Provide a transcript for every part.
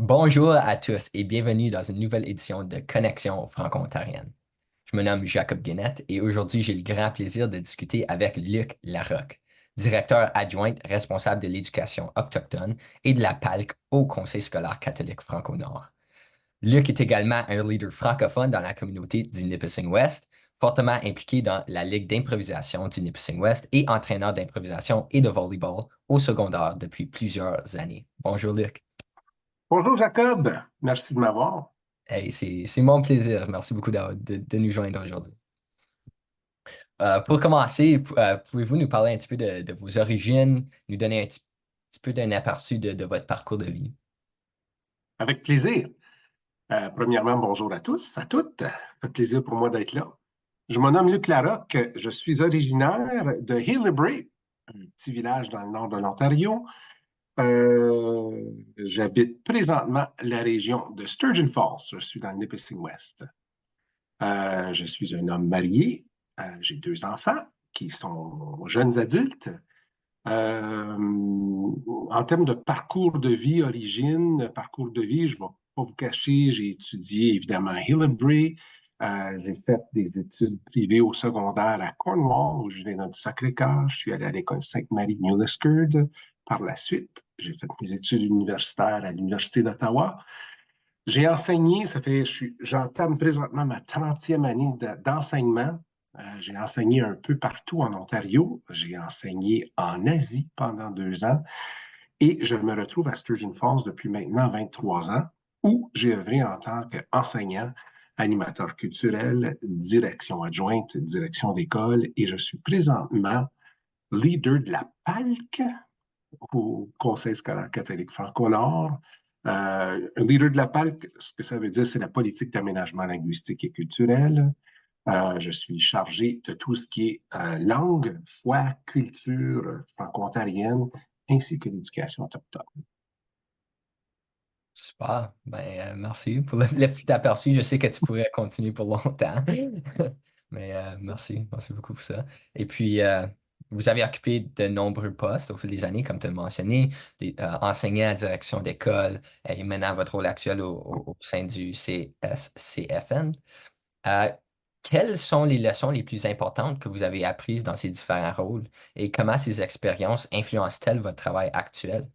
Bonjour à tous et bienvenue dans une nouvelle édition de Connexion franco-ontarienne. Je me nomme Jacob Guénette et aujourd'hui j'ai le grand plaisir de discuter avec Luc Larocque, directeur adjoint responsable de l'éducation autochtone et de la PALC au Conseil scolaire catholique Franco-Nord. Luc est également un leader francophone dans la communauté du Nipissing West, fortement impliqué dans la Ligue d'improvisation du Nipissing West et entraîneur d'improvisation et de volleyball au secondaire depuis plusieurs années. Bonjour Luc. Bonjour Jacob, merci de m'avoir. Hey, c'est mon plaisir. Merci beaucoup de nous joindre aujourd'hui. Pour commencer, pouvez-vous nous parler un petit peu de vos origines, nous donner un petit peu d'un aperçu de votre parcours de vie? Avec plaisir. Premièrement, bonjour à tous, à toutes. Ça fait plaisir pour moi d'être là. Je me nomme Luc Larocque, je suis originaire de Hillebray, un petit village dans le nord de l'Ontario. J'habite présentement la région de Sturgeon Falls. Je suis dans le Nipissing West. Je suis un homme marié. J'ai deux enfants qui sont jeunes adultes. Euh, En termes de parcours de vie, origine, parcours de vie, je ne vais pas vous cacher, j'ai étudié évidemment à Hillebray. J'ai fait des études privées au secondaire à Cornwall, où je viens du Sacré-Cœur. Je suis allé à l'école Sainte-Marie de New Liskeard. Par la suite, j'ai fait mes études universitaires à l'Université d'Ottawa. J'ai enseigné, j'entame présentement ma 30e année d'enseignement. J'ai enseigné un peu partout en Ontario. J'ai enseigné en Asie pendant 2 ans et je me retrouve à Sturgeon Falls depuis maintenant 23 ans où j'ai œuvré en tant qu'enseignant, animateur culturel, direction adjointe, direction d'école et je suis présentement leader de la PALC au Conseil scolaire catholique Franco-Nord. Un leader de la PALC, ce que ça veut dire, c'est la politique d'aménagement linguistique et culturel. Je suis chargé de tout ce qui est langue, foi, culture franco-ontarienne, ainsi que l'éducation autochtone. Super. Merci pour le petit aperçu. Je sais que tu pourrais continuer pour longtemps. Mais merci. Merci beaucoup pour ça. Et puis, vous avez occupé de nombreux postes au fil des années, comme tu as mentionné, enseignant à direction d'école et maintenant votre rôle actuel au sein du CSCFN. Euh, Quelles sont les leçons les plus importantes que vous avez apprises dans ces différents rôles et comment ces expériences influencent-elles votre travail actuel?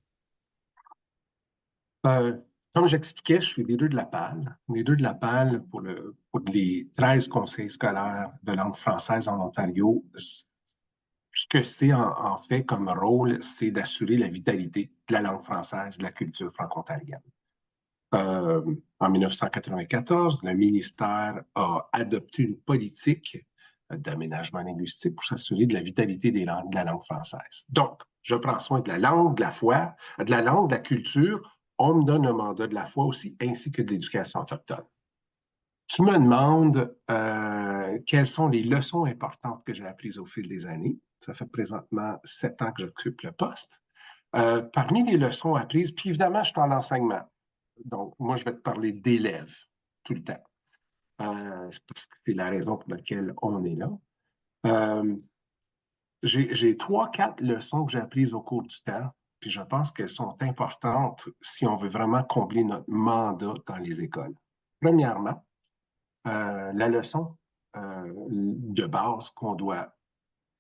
Euh, Comme j'expliquais, je suis leader de la PAL. Leader de la PAL pour les 13 conseils scolaires de langue française en Ontario. Ce que c'est en fait comme rôle, c'est d'assurer la vitalité de la langue française, de la culture franco-ontarienne. Euh, En 1994, le ministère a adopté une politique d'aménagement linguistique pour s'assurer de la vitalité de la langue française. Donc, je prends soin de la langue, de la foi, de la langue, de la culture. On me donne un mandat de la foi aussi, ainsi que de l'éducation autochtone. Tu me demandes quelles sont les leçons importantes que j'ai apprises au fil des années. Ça fait présentement 7 ans que j'occupe le poste. Parmi les leçons apprises, puis évidemment, je suis en enseignement. Donc, moi, je vais te parler d'élèves tout le temps, parce que c'est la raison pour laquelle on est là. Euh, j'ai trois, quatre leçons que j'ai apprises au cours du temps, puis je pense qu'elles sont importantes si on veut vraiment combler notre mandat dans les écoles. Premièrement, la leçon de base qu'on doit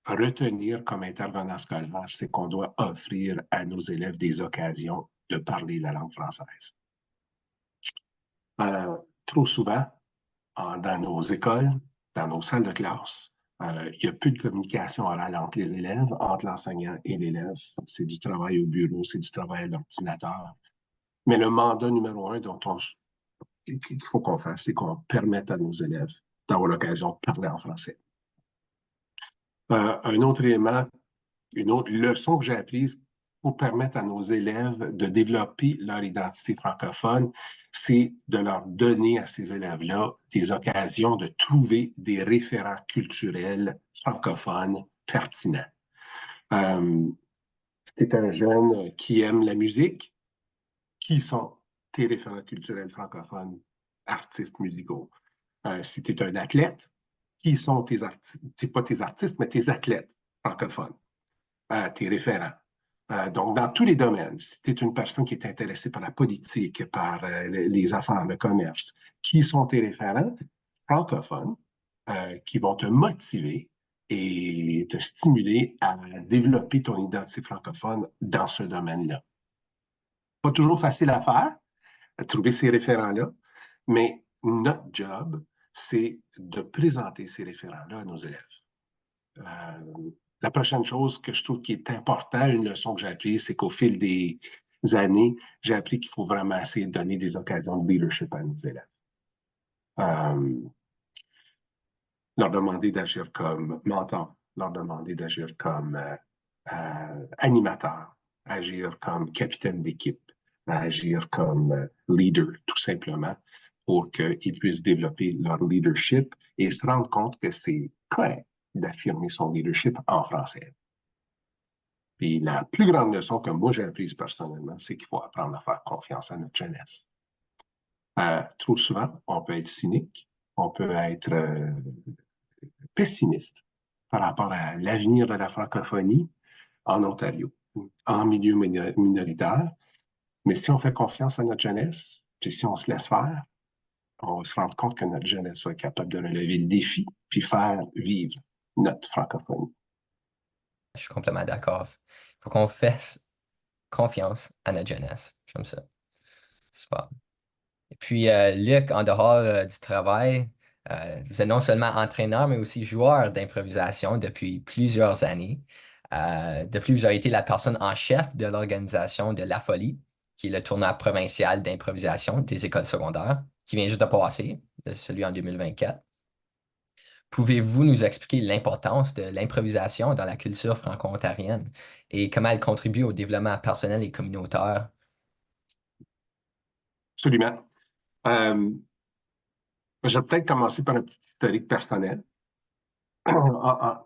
retenir comme intervenant scolaire, c'est qu'on doit offrir à nos élèves des occasions de parler la langue française. Trop souvent, dans nos écoles, dans nos salles de classe, il y a plus de communication orale entre les élèves, entre l'enseignant et l'élève. C'est du travail au bureau, c'est du travail à l'ordinateur. Mais le mandat numéro un qu'il faut qu'on fasse, c'est qu'on permette à nos élèves d'avoir l'occasion de parler en français. Un autre élément, une autre leçon que j'ai apprise pour permettre à nos élèves de développer leur identité francophone, c'est de leur donner à ces élèves-là des occasions de trouver des référents culturels francophones pertinents. Euh, C'est un jeune qui aime la musique. Qui sont tes référents culturels francophones, artistes musicaux? Si tu es un athlète, qui sont tes artistes, pas tes artistes, mais tes athlètes francophones, tes référents? Donc, dans tous les domaines, si tu es une personne qui est intéressée par la politique, par les affaires, le commerce, qui sont tes référents francophones qui vont te motiver et te stimuler à développer ton identité francophone dans ce domaine-là. Pas toujours facile à faire, à trouver ces référents-là, mais notre job, c'est de présenter ces référents-là à nos élèves. La prochaine chose que je trouve qui est importante, une leçon que j'ai apprise, c'est qu'au fil des années, j'ai appris qu'il faut vraiment essayer de donner des occasions de leadership à nos élèves. Leur demander d'agir comme mentor, leur demander d'agir comme animateur, agir comme capitaine d'équipe, agir comme leader, tout simplement, pour qu'ils puissent développer leur leadership et se rendre compte que c'est correct d'affirmer son leadership en français. Puis la plus grande leçon que moi j'ai apprise personnellement, c'est qu'il faut apprendre à faire confiance à notre jeunesse. Trop souvent, on peut être cynique, on peut être pessimiste par rapport à l'avenir de la francophonie en Ontario, en milieu minoritaire. Mais si on fait confiance à notre jeunesse, puis si on se laisse faire, on va se rendre compte que notre jeunesse va être capable de relever le défi puis faire vivre notre francophonie. Je suis complètement d'accord. Il faut qu'on fasse confiance à notre jeunesse. J'aime ça. Super. Et puis, Luc, en dehors du travail, vous êtes non seulement entraîneur, mais aussi joueur d'improvisation depuis plusieurs années. De plus, vous avez été la personne en chef de l'organisation de La Folie, qui est le tournoi provincial d'improvisation des écoles secondaires, qui vient juste de passer, celui en 2024. Pouvez-vous nous expliquer l'importance de l'improvisation dans la culture franco-ontarienne et comment elle contribue au développement personnel et communautaire? Absolument. Je vais peut-être commencer par un petit historique personnel en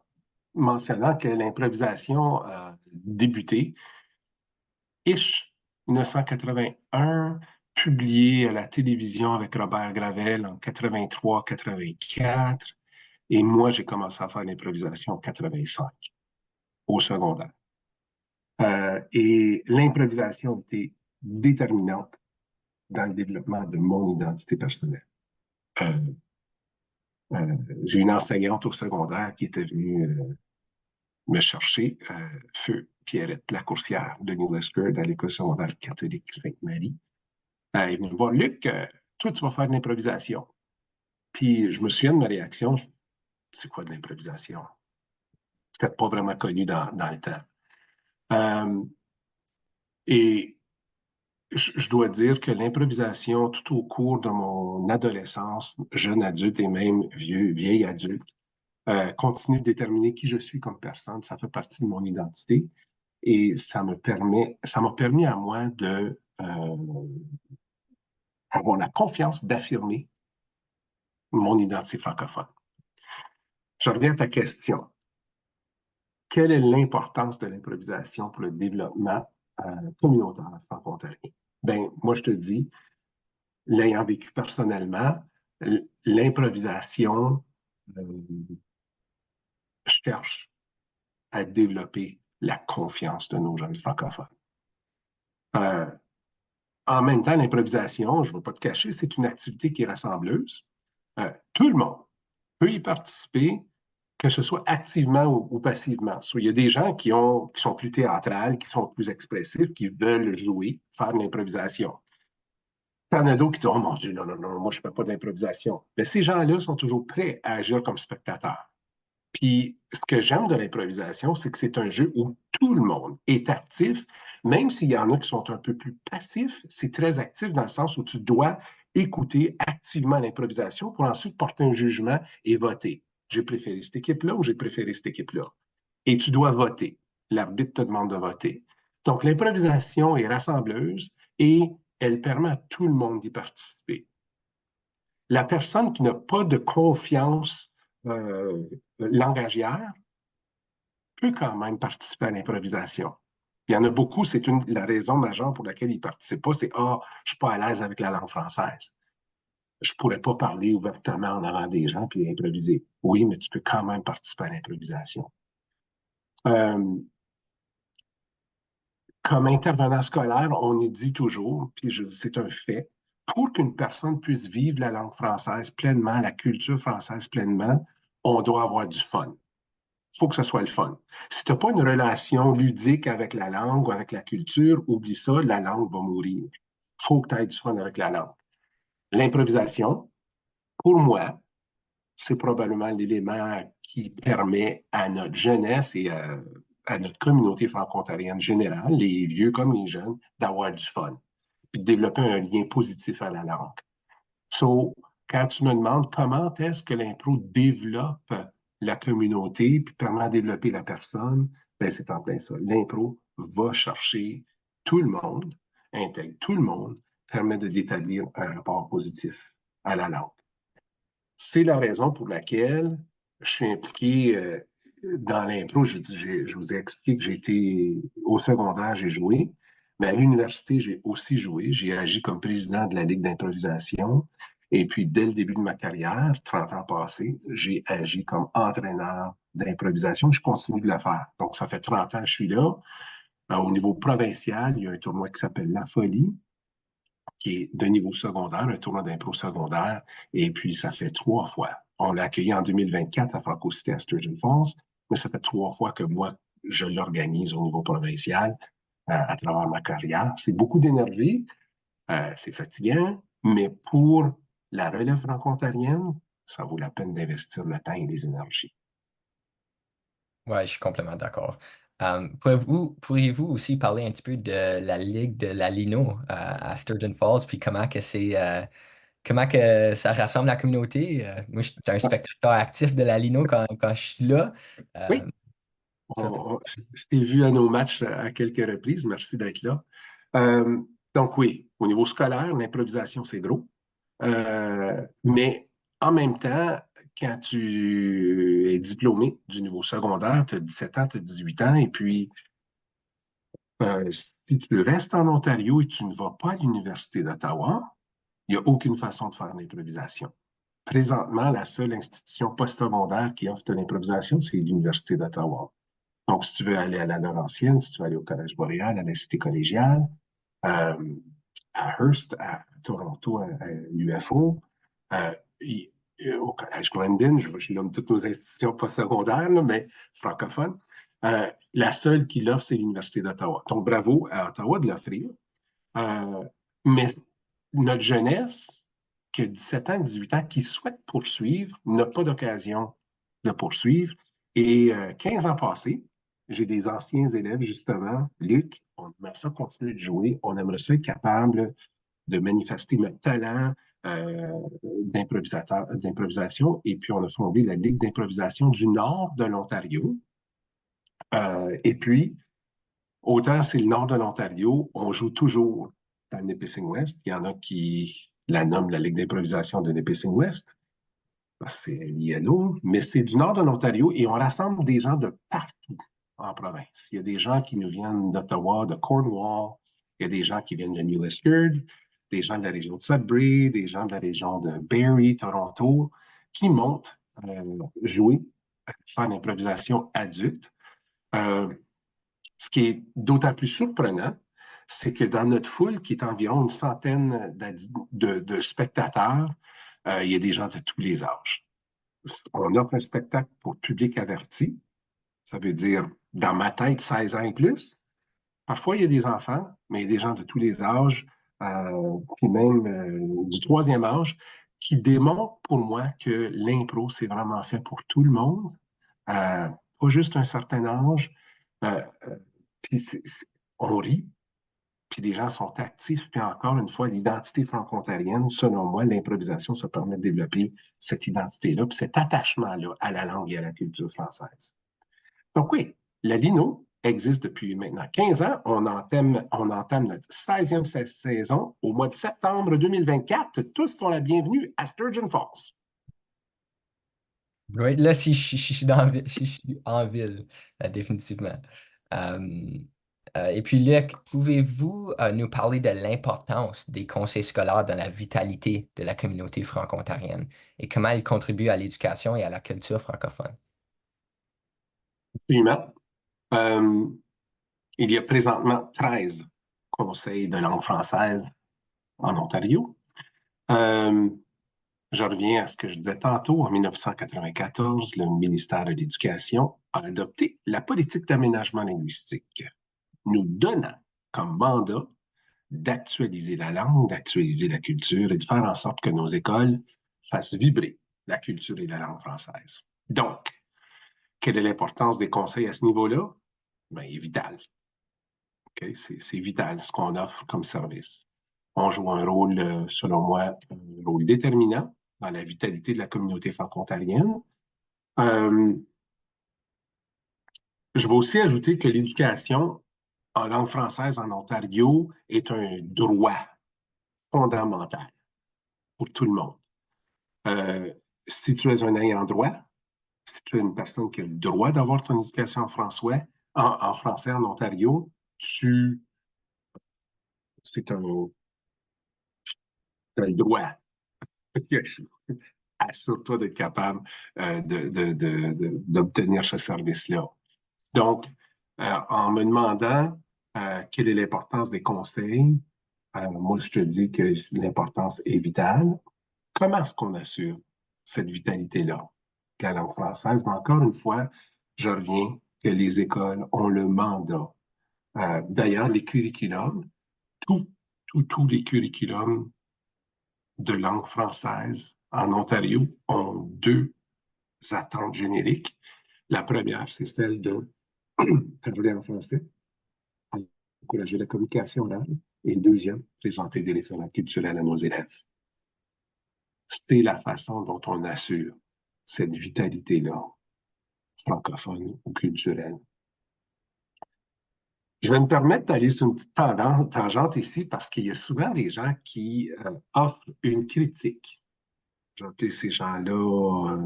mentionnant que l'improvisation a débuté ish 1981, publié à la télévision avec Robert Gravel en 83-84. Et moi, j'ai commencé à faire l'improvisation en 85, au secondaire. Et l'improvisation était déterminante dans le développement de mon identité personnelle. Euh, j'ai une enseignante au secondaire qui était venue me chercher, feu Pierrette Lacourcière de New Liskeard à l'école secondaire catholique Sainte-Marie. Elle est venue me voir, Luc, toi, tu vas faire de l'improvisation. Puis je me souviens de ma réaction, c'est quoi de l'improvisation? Peut-être pas vraiment connu dans le temps. Et je dois dire que l'improvisation, tout au cours de mon adolescence, jeune adulte et même vieil adulte, continue de déterminer qui je suis comme personne. Ça fait partie de mon identité et ça m'a permis à moi de avoir la confiance d'affirmer mon identité francophone. Je reviens à ta question. Quelle est l'importance de l'improvisation pour le développement communautaire franco-ontarien? Ben, moi, je te dis, l'ayant vécu personnellement, l'improvisation cherche à développer la confiance de nos jeunes francophones. En même temps, l'improvisation, je ne vais pas te cacher, c'est une activité qui est rassembleuse. Tout le monde peut y participer, que ce soit activement ou passivement. Il y a des gens qui sont plus théâtrales, qui sont plus expressifs, qui veulent jouer, faire de l'improvisation. Il y en a d'autres qui disent, oh mon Dieu, non, non, non, moi, je ne fais pas d'improvisation. Mais ces gens-là sont toujours prêts à agir comme spectateurs. Puis, ce que j'aime de l'improvisation, c'est que c'est un jeu où tout le monde est actif, même s'il y en a qui sont un peu plus passifs, c'est très actif dans le sens où tu dois écouter activement l'improvisation pour ensuite porter un jugement et voter. J'ai préféré cette équipe-là ou j'ai préféré cette équipe-là. Et tu dois voter. L'arbitre te demande de voter. Donc, l'improvisation est rassembleuse et elle permet à tout le monde d'y participer. La personne qui n'a pas de confiance langagière peut quand même participer à l'improvisation. Il y en a beaucoup, c'est la raison majeure pour laquelle ils ne participent pas, c'est je ne suis pas à l'aise avec la langue française. Je ne pourrais pas parler ouvertement en avant des gens puis improviser. Oui, mais tu peux quand même participer à l'improvisation. comme intervenant scolaire, on y dit toujours, puis je dis c'est un fait, pour qu'une personne puisse vivre la langue française pleinement, la culture française pleinement, on doit avoir du fun. Il faut que ce soit le fun. Si tu n'as pas une relation ludique avec la langue ou avec la culture, oublie ça, la langue va mourir. Il faut que tu aies du fun avec la langue. L'improvisation, pour moi, c'est probablement l'élément qui permet à notre jeunesse et à notre communauté franco-ontarienne générale, les vieux comme les jeunes, d'avoir du fun, puis de développer un lien positif à la langue. So, quand tu me demandes comment est-ce que l'impro développe la communauté puis permet de développer la personne, ben c'est en plein ça. L'impro va chercher tout le monde, intègre tout le monde, permet d'établir un rapport positif à la langue. C'est la raison pour laquelle je suis impliqué dans l'impro. Je vous ai expliqué que j'ai été au secondaire, j'ai joué, mais à l'université, j'ai aussi joué. J'ai agi comme président de la Ligue d'improvisation. Et puis, dès le début de ma carrière, 30 ans passés, j'ai agi comme entraîneur d'improvisation. Je continue de le faire. Donc, ça fait 30 ans que je suis là. Au niveau provincial, il y a un tournoi qui s'appelle La Folie, qui est de niveau secondaire, un tournoi d'impro secondaire. Et puis, ça fait 3 fois. On l'a accueilli en 2024 à Franco-Cité à Sturgeon Falls, mais ça fait 3 fois que moi, je l'organise au niveau provincial à travers ma carrière. C'est beaucoup d'énergie, c'est fatigant, mais pour la relève franco-ontarienne, ça vaut la peine d'investir le temps et les énergies. Ouais, je suis complètement d'accord. Pourriez-vous aussi parler un petit peu de la Ligue de la Lino à Sturgeon Falls, puis comment que ça rassemble la communauté? Moi, je suis un spectateur actif de la Lino quand je suis là. Oui, Euh, je t'ai vu à nos matchs à quelques reprises. Merci d'être là. Euh, donc oui, au niveau scolaire, l'improvisation, c'est gros. Mais en même temps, quand tu es diplômé du niveau secondaire, tu as 17 ans, tu as 18 ans, et puis si tu restes en Ontario et tu ne vas pas à l'Université d'Ottawa, il n'y a aucune façon de faire l'improvisation. Présentement, la seule institution postsecondaire qui offre de l'improvisation, c'est l'Université d'Ottawa. Donc, si tu veux aller à la Laurentienne, si tu veux aller au Collège Boréal, à la Cité collégiale, euh, à Hearst, à Toronto, à l'UFO, euh, au Collège Glendon, je nomme toutes nos institutions postsecondaires, là, mais francophones. La seule qui l'offre, c'est l'Université d'Ottawa. Donc, bravo à Ottawa de l'offrir. Mais notre jeunesse, qui a 17 ans, 18 ans, qui souhaite poursuivre, n'a pas d'occasion de poursuivre. Et 15 ans passés, j'ai des anciens élèves, justement, Luc, on aimerait ça continuer de jouer, on aimerait ça être capable de manifester notre talent d'improvisation. Et puis, on a fondé la Ligue d'improvisation du nord de l'Ontario. Et puis, autant c'est le nord de l'Ontario, on joue toujours dans le Nipissing West. Il y en a qui la nomment la Ligue d'improvisation de Nipissing West, parce que c'est lié à nous, mais c'est du nord de l'Ontario et on rassemble des gens de partout en province. Il y a des gens qui nous viennent d'Ottawa, de Cornwall, il y a des gens qui viennent de New Liskeard, des gens de la région de Sudbury, des gens de la région de Barrie, Toronto, qui montent jouer, faire l'improvisation adulte. Euh, Ce qui est d'autant plus surprenant, c'est que dans notre foule, qui est environ une centaine de spectateurs, il y a des gens de tous les âges. On offre un spectacle pour public averti. Ça veut dire, dans ma tête, 16 ans et plus. Parfois, il y a des enfants, mais il y a des gens de tous les âges, puis même du troisième âge, qui démontrent pour moi que l'impro, c'est vraiment fait pour tout le monde, pas juste un certain âge. Euh, euh, puis on rit, puis les gens sont actifs. Puis encore une fois, l'identité franco-ontarienne, selon moi, l'improvisation, ça permet de développer cette identité-là, puis cet attachement-là à la langue et à la culture française. Donc oui, la Lino existe depuis maintenant 15 ans. On entame notre 16e saison au mois de septembre 2024. Tous sont la bienvenue à Sturgeon Falls. oui, là, si je suis si je suis en ville, définitivement. Euh, et puis, Luc, pouvez-vous nous parler de l'importance des conseils scolaires dans la vitalité de la communauté franco-ontarienne et comment ils contribuent à l'éducation et à la culture francophone? Absolument. Euh, Il y a présentement 13 conseils de langue française en Ontario. Euh, je reviens à ce que je disais tantôt. En 1994, le ministère de l'Éducation a adopté la politique d'aménagement linguistique, nous donnant comme mandat d'actualiser la langue, d'actualiser la culture et de faire en sorte que nos écoles fassent vibrer la culture et la langue française. Donc, quelle est l'importance des conseils à ce niveau-là? Bien, il est vital. Okay? C'est vital ce qu'on offre comme service. On joue un rôle, selon moi, un rôle déterminant dans la vitalité de la communauté franco-ontarienne. Euh, je vais aussi ajouter que l'éducation en langue française en Ontario est un droit fondamental pour tout le monde. Euh, si tu es un ayant droit, si tu es une personne qui a le droit d'avoir ton éducation en français en Ontario, c'est un droit. Assure-toi d'être capable d'obtenir ce service-là. Donc, en me demandant quelle est l'importance des conseils, moi, je te dis que l'importance est vitale. Comment est-ce qu'on assure cette vitalité-là de la langue française? Mais encore une fois, je reviens que les écoles ont le mandat. D'ailleurs, les curriculums, tous les curriculums de langue française en Ontario ont deux attentes génériques. La première, c'est celle de parler en français, encourager la communication orale. Et le deuxième, présenter des référents culturels à nos élèves. C'est la façon dont on assure cette vitalité-là, francophone ou culturelle. Je vais me permettre d'aller sur une petite tangente ici parce qu'il y a souvent des gens qui offrent une critique. J'ai appelé ces gens-là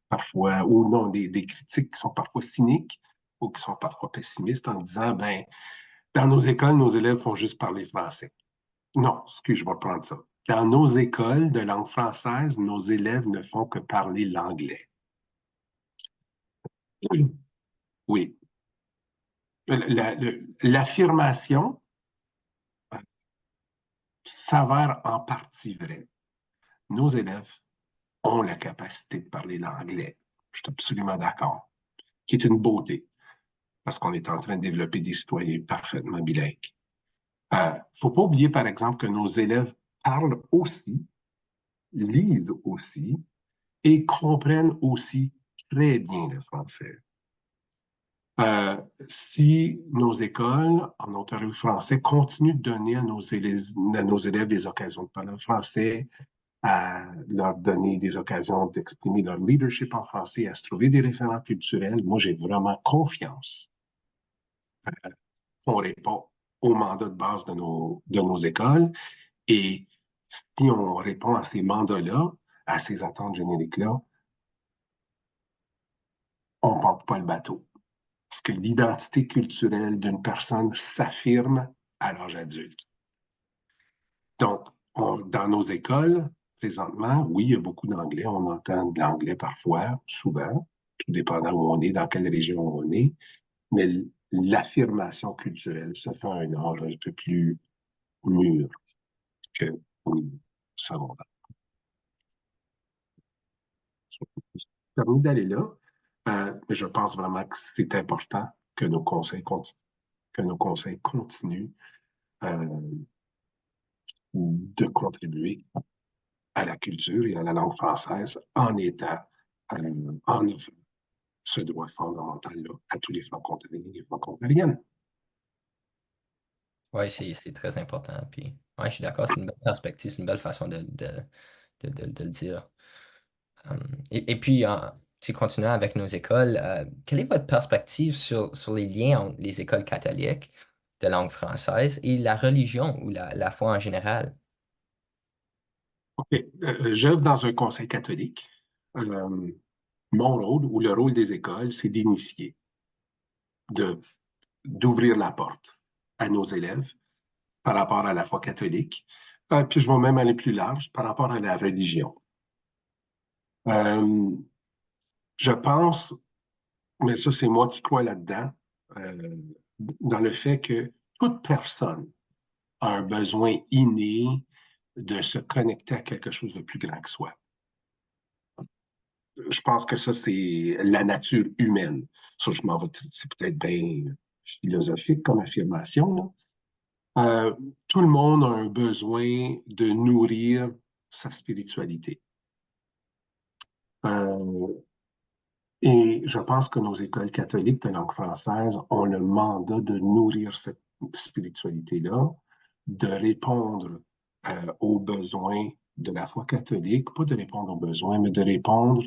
parfois, ou non, des critiques qui sont parfois cyniques ou qui sont parfois pessimistes en disant, ben, dans nos écoles, nos élèves font juste parler français. Non, excuse, je vais reprendre ça. Dans nos écoles de langue française, nos élèves ne font que parler l'anglais. Oui. L'affirmation s'avère en partie vraie. Nos élèves ont la capacité de parler l'anglais. Je suis absolument d'accord. Qui est une beauté, parce qu'on est en train de développer des citoyens parfaitement bilingues. Il ne faut pas oublier, par exemple, que nos élèves parlent aussi, lisent aussi et comprennent aussi très bien le français. Si nos écoles en Ontario français continuent de donner à nos élèves des occasions de parler en français, à leur donner des occasions d'exprimer leur leadership en français, à se trouver des référents culturels, moi, j'ai vraiment confiance qu'on répond au mandat de base de nos écoles. Et si on répond à ces mandats-là, à ces attentes génériques-là, on ne porte pas le bateau. Parce que l'identité culturelle d'une personne s'affirme à l'âge adulte. Donc, dans nos écoles, présentement, oui, il y a beaucoup d'anglais. On entend de l'anglais parfois, souvent, tout dépendant où on est, dans quelle région on est. Mais l'affirmation culturelle se fait à un âge un peu plus mûr qu'au niveau secondaire. Permis d'aller là, mais je pense vraiment que c'est important que nos conseils continuent euh, de contribuer à la culture et à la langue française en offrant ce droit fondamental-là à tous les franco-ontariens et les franco-ontariennes. Oui, c'est très important. Puis, ouais, je suis d'accord, c'est une belle perspective, c'est une belle façon de le dire. Euh, et puis, tu continues avec nos écoles. Quelle est votre perspective sur les liens entre les écoles catholiques de langue française et la religion ou la foi en général? OK. J'œuvre dans un conseil catholique. Euh, Mon rôle ou le rôle des écoles, c'est d'initier, d'ouvrir la porte à nos élèves par rapport à la foi catholique. Puis je vais même aller plus large par rapport à la religion. Euh, je pense, mais ça c'est moi qui crois là-dedans, dans le fait que toute personne a un besoin inné de se connecter à quelque chose de plus grand que soi. Je pense que ça, c'est la nature humaine. Ça, je m'en vais, c'est peut-être bien philosophique comme affirmation, là. Tout le monde a un besoin de nourrir sa spiritualité. Euh, et je pense que nos écoles catholiques de langue française ont le mandat de nourrir cette spiritualité-là, de répondre aux besoins de la foi catholique, pas de répondre aux besoins, mais de répondre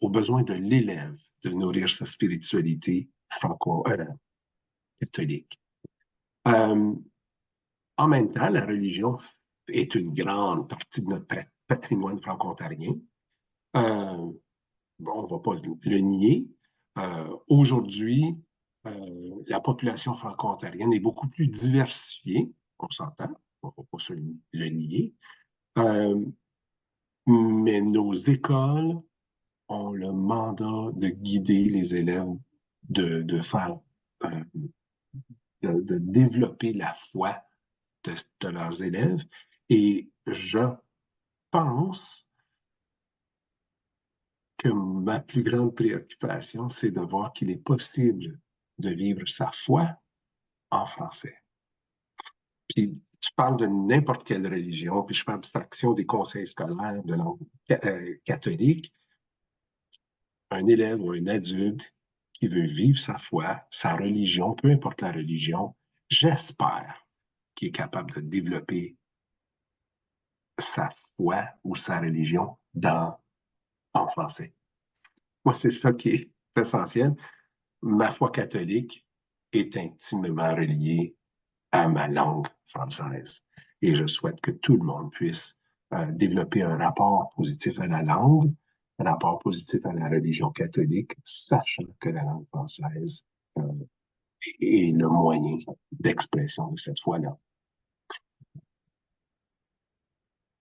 aux besoins de l'élève, de nourrir sa spiritualité catholique. Euh, En même temps, la religion est une grande partie de notre patrimoine franco-ontarien. Euh, on ne va pas le nier. Aujourd'hui, la population franco-ontarienne est beaucoup plus diversifiée, on s'entend, on ne va pas se le nier. Euh, mais nos écoles ont le mandat de guider les élèves, de faire, euh, de développer la foi de leurs élèves. Et je pense que ma plus grande préoccupation, c'est de voir qu'il est possible de vivre sa foi en français. Puis tu parles de n'importe quelle religion, puis je fais abstraction des conseils scolaires de langue catholique. Un élève ou un adulte qui veut vivre sa foi, sa religion, peu importe la religion, j'espère qu'il est capable de développer sa foi ou sa religion en français. Moi, c'est ça qui est essentiel. Ma foi catholique est intimement reliée à ma langue française. Et je souhaite que tout le monde puisse développer un rapport positif à la langue, un rapport positif à la religion catholique, sachant que la langue française euh, est le moyen d'expression de cette foi-là.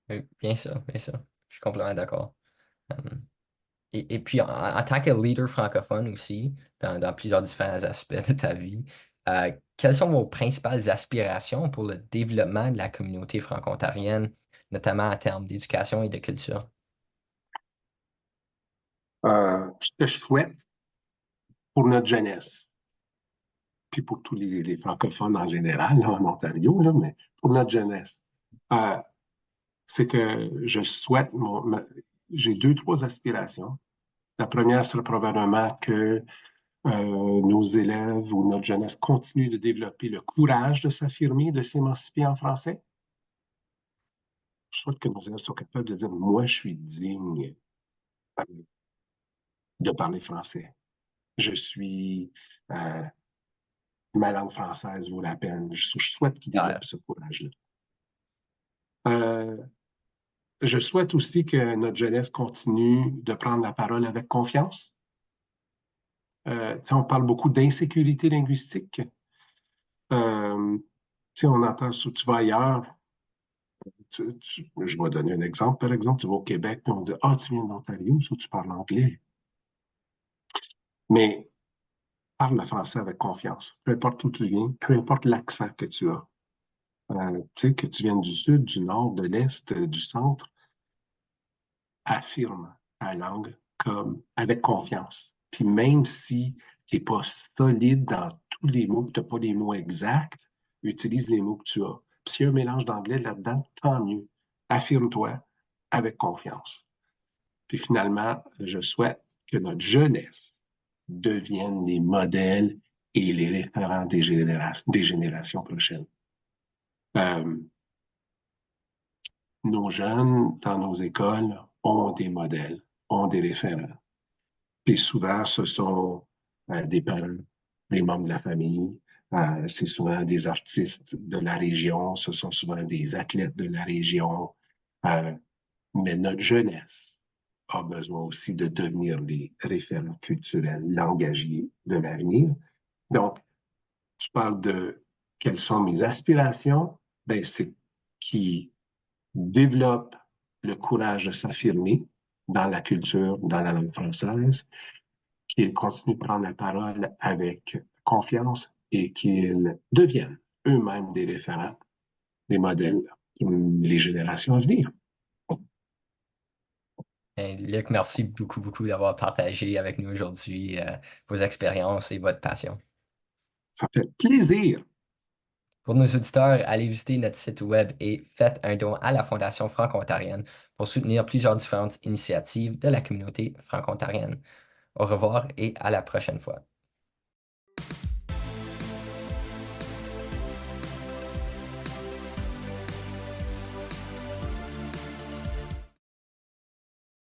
Oui, bien sûr, bien sûr. Je suis complètement d'accord. Et puis, en tant que leader francophone aussi, dans plusieurs différents aspects de ta vie, quelles sont vos principales aspirations pour le développement de la communauté franco-ontarienne, notamment en termes d'éducation et de culture? Ce que je souhaite pour notre jeunesse, puis pour tous les francophones en général, là, en Ontario, là, mais pour notre jeunesse, euh, c'est que je souhaite, j'ai deux, trois aspirations. La première serait probablement que nos élèves ou notre jeunesse continuent de développer le courage de s'affirmer, de s'émanciper en français. Je souhaite que nos élèves soient capables de dire, moi, je suis digne euh, de parler français. Je suis, euh, ma langue française vaut la peine. Je souhaite qu'ils Ouais. développent ce courage-là. Euh, je souhaite aussi que notre jeunesse continue de prendre la parole avec confiance. On parle beaucoup d'insécurité linguistique. Euh, on entend, si tu vas ailleurs, je vais donner un exemple, par exemple, tu vas au Québec, puis on dit, ah, tu viens d'Ontario, ça, tu parles anglais. Mais parle le français avec confiance. Peu importe où tu viens, peu importe l'accent que tu as. Que tu viennes du sud, du nord, de l'est, du centre, affirme ta langue comme avec confiance. Puis même si tu n'es pas solide dans tous les mots, tu n'as pas les mots exacts, utilise les mots que tu as. Puis s'il y a un mélange d'anglais là-dedans, tant mieux. Affirme-toi avec confiance. Puis finalement, je souhaite que notre jeunesse devienne les modèles et les référents des générations prochaines. Euh, nos jeunes dans nos écoles ont des modèles, ont des référents. Puis souvent, ce sont des parents, des membres de la famille, c'est souvent des artistes de la région, ce sont souvent des athlètes de la région. Euh, mais notre jeunesse a besoin aussi de devenir des référents culturels, langagiers de l'avenir. Donc, tu parles de quelles sont mes aspirations, ben, c'est qui développe le courage de s'affirmer dans la culture, dans la langue française, qu'il continue de prendre la parole avec confiance, et qu'ils deviennent eux-mêmes des référents, des modèles pour les générations à venir. Luc, merci beaucoup, beaucoup d'avoir partagé avec nous aujourd'hui vos expériences et votre passion. Ça fait plaisir. Pour nos auditeurs, allez visiter notre site web et faites un don à la Fondation franco-ontarienne pour soutenir plusieurs différentes initiatives de la communauté franco-ontarienne. Au revoir et à la prochaine fois.